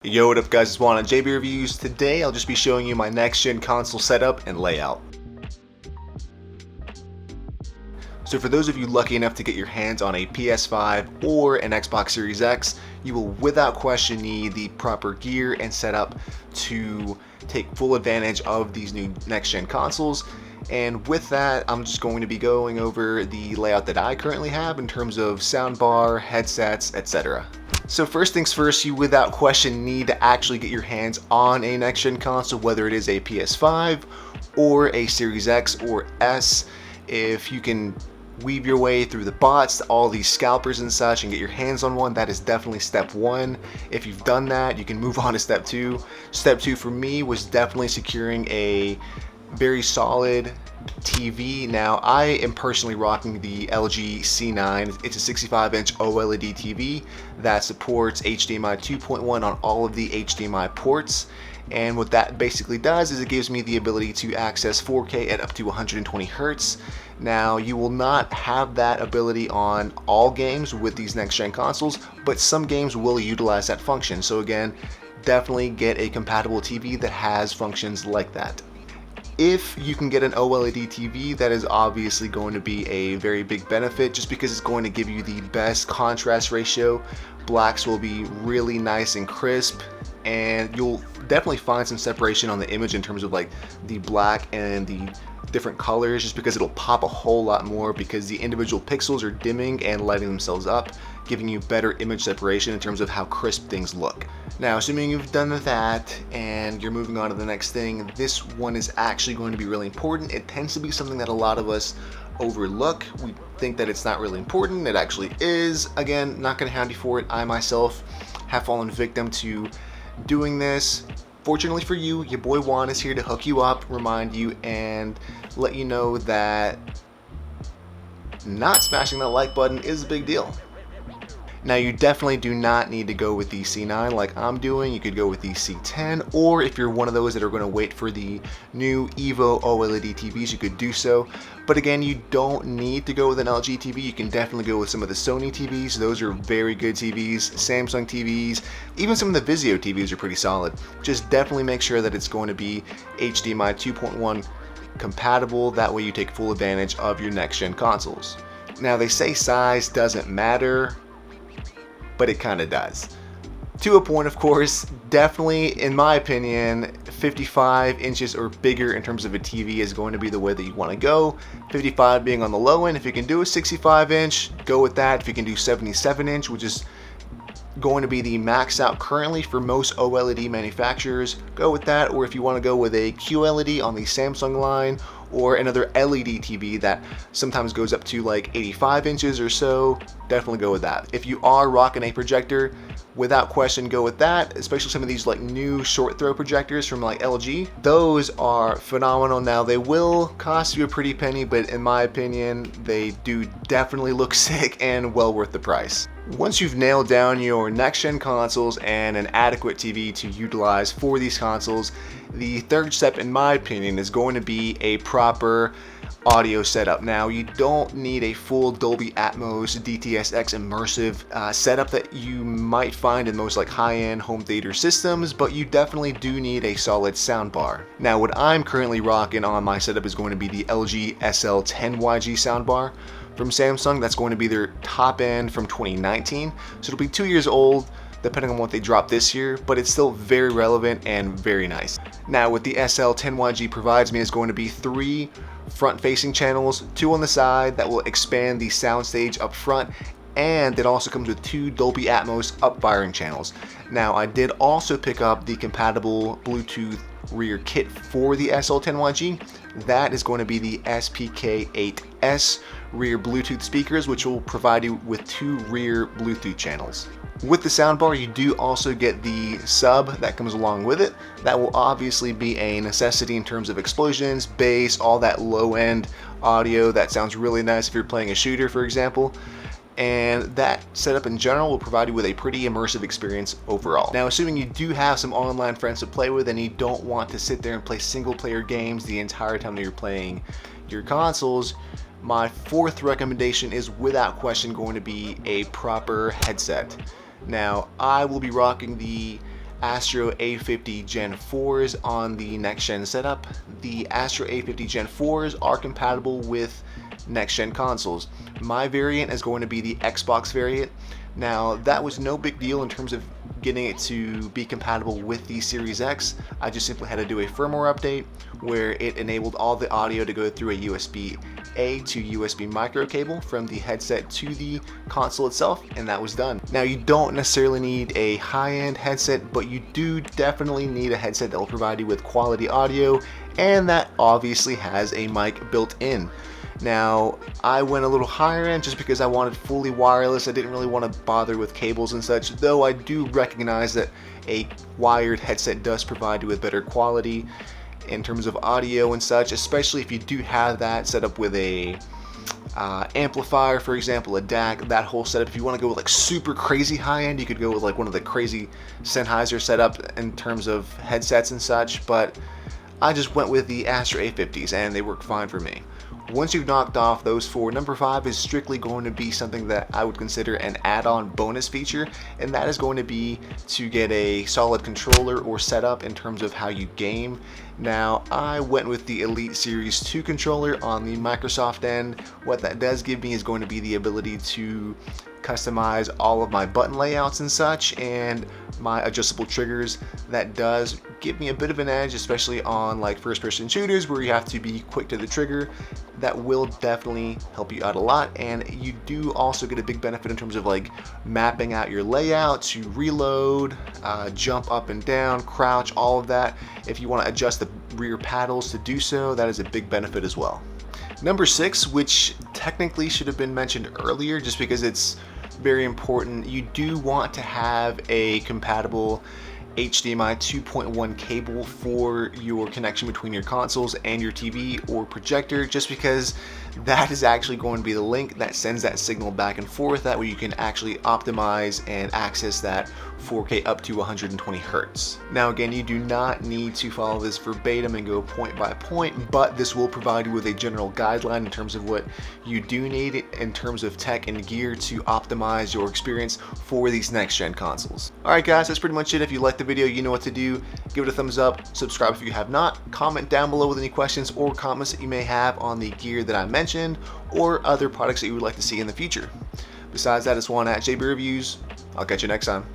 Yo, what up guys, it's Juan on JB Reviews. Today I'll just be showing you my next gen console setup and layout. So for those of you lucky enough to get your hands on a PS5 or an Xbox Series X, you will without question need the proper gear and setup to take full advantage of these new next gen consoles. And with that, I'm just going to be going over the layout that I currently have in terms of soundbar, headsets, etc. So first things first, you without question need to actually get your hands on a next gen console, whether it is a PS5 or a Series X or S. If you can weave your way through the bots, all these scalpers and such, and get your hands on one, that is definitely step one. If you've done that, you can move on to step two. Step two for me was definitely securing a very solid TV. Now I am personally rocking the LG C9. It's a 65-inch OLED TV that supports HDMI 2.1 on all of the HDMI ports. And what that basically does is it gives me the ability to access 4K at up to 120 Hertz. Now you will not have that ability on all games with these next gen consoles, but some games will utilize that function. So again, definitely get a compatible TV that has functions like that. If you can get an OLED TV, that is obviously going to be a very big benefit just because it's going to give you the best contrast ratio. Blacks will be really nice and crisp, and you'll definitely find some separation on the image in terms of like the black and the different colors, just because it'll pop a whole lot more because the individual pixels are dimming and lighting themselves up, giving you better image separation in terms of how crisp things look. Now, assuming you've done that and you're moving on to the next thing, this one is actually going to be really important. It tends to be something that a lot of us overlook. We think that it's not really important. It actually is. Again, not going to hound you for it. I myself have fallen victim to doing this. Fortunately for you, your boy Juan is here to hook you up, remind you, and let you know that not smashing that like button is a big deal. Now you definitely do not need to go with the C9 like I'm doing. You could go with the C10, or if you're one of those that are going to wait for the new Evo OLED TVs, you could do so. But again, you don't need to go with an LG TV. You can definitely go with some of the Sony TVs. Those are very good TVs. Samsung TVs, even some of the Vizio TVs are pretty solid. Just definitely make sure that it's going to be HDMI 2.1 compatible. That way you take full advantage of your next gen consoles. Now they say size doesn't matter, but it kind of does. To a point, of course. Definitely, in my opinion, 55 inches or bigger in terms of a TV is going to be the way that you want to go. 55 being on the low end. If you can do a 65 inch, go with that. If you can do 77 inch, which is going to be the max out currently for most OLED manufacturers, go with that. Or if you want to go with a QLED on the Samsung line, or another LED TV that sometimes goes up to like 85 inches or so, definitely go with that. If you are rocking a projector, without question go with that, especially some of these like new short throw projectors from like LG. Those are phenomenal. Now they will cost you a pretty penny, but in my opinion, they do definitely look sick and well worth the price. Once you've nailed down your next gen consoles and an adequate TV to utilize for these consoles, the third step in my opinion is going to be a proper audio setup. Now you don't need a full Dolby Atmos DTS:X immersive setup that you might find in most like high-end home theater systems, but you definitely do need a solid soundbar. Now what I'm currently rocking on my setup is going to be the LG SL10YG soundbar from Samsung. That's going to be their top end from 2019, so it'll be 2 years old depending on what they drop this year, but it's still very relevant and very nice. Now what the SL10YG provides me is going to be 3 front-facing channels, 2 on the side that will expand the soundstage up front, and it also comes with 2 Dolby Atmos up-firing channels. Now I did also pick up the compatible Bluetooth rear kit for the SL10YG. That is going to be the SPK8S rear Bluetooth speakers, which will provide you with 2 rear Bluetooth channels. With the soundbar, you do also get the sub that comes along with it. That will obviously be a necessity in terms of explosions, bass, all that low-end audio that sounds really nice if you're playing a shooter, for example. And that setup in general will provide you with a pretty immersive experience overall. Now, assuming you do have some online friends to play with and you don't want to sit there and play single-player games the entire time that you're playing your consoles, my fourth recommendation is without question going to be a proper headset. Now, I will be rocking the Astro A50 Gen 4s on the next gen setup. The Astro A50 Gen 4s are compatible with next gen consoles. My variant is going to be the Xbox variant. Now, that was no big deal in terms of getting it to be compatible with the Series X. I just simply had to do a firmware update where it enabled all the audio to go through a USB-A to USB micro cable from the headset to the console itself, and that was done. Now, you don't necessarily need a high-end headset, but you do definitely need a headset that will provide you with quality audio, and that obviously has a mic built in. Now, I went a little higher end just because I wanted fully wireless. I didn't really want to bother with cables and such, though I do recognize that a wired headset does provide you with better quality in terms of audio and such, especially if you do have that set up with a amplifier, for example, a DAC, that whole setup. If you want to go with like super crazy high end, you could go with like one of the crazy Sennheiser setup in terms of headsets and such, but I just went with the Astro A50s and they work fine for me. Once you've knocked off those four, number 5 is strictly going to be something that I would consider an add-on bonus feature, and that is going to be to get a solid controller or setup in terms of how you game. Now, I went with the Elite Series 2 controller on the Microsoft end. What that does give me is going to be the ability to customize all of my button layouts and such, and my adjustable triggers. That does give me a bit of an edge, especially on like first-person shooters where you have to be quick to the trigger. That will definitely help you out a lot, and you do also get a big benefit in terms of like mapping out your layout to reload, jump up and down, crouch, all of that. If you want to adjust the rear paddles to do so, that is a big benefit as well. Number 6, which technically should have been mentioned earlier just because it's very important, you do want to have a compatible HDMI 2.1 cable for your connection between your consoles and your TV or projector, just because that is actually going to be the link that sends that signal back and forth. That way you can actually optimize and access that 4K up to 120 Hertz. Now again, you do not need to follow this verbatim and go point by point, but this will provide you with a general guideline in terms of what you do need in terms of tech and gear to optimize your experience for these next gen consoles. Alright guys, that's pretty much it. If you liked the video, you know what to do. Give it a thumbs up, subscribe if you have not, comment down below with any questions or comments that you may have on the gear that I mentioned or other products that you would like to see in the future. Besides that, it's one at JB Reviews. I'll catch you next time.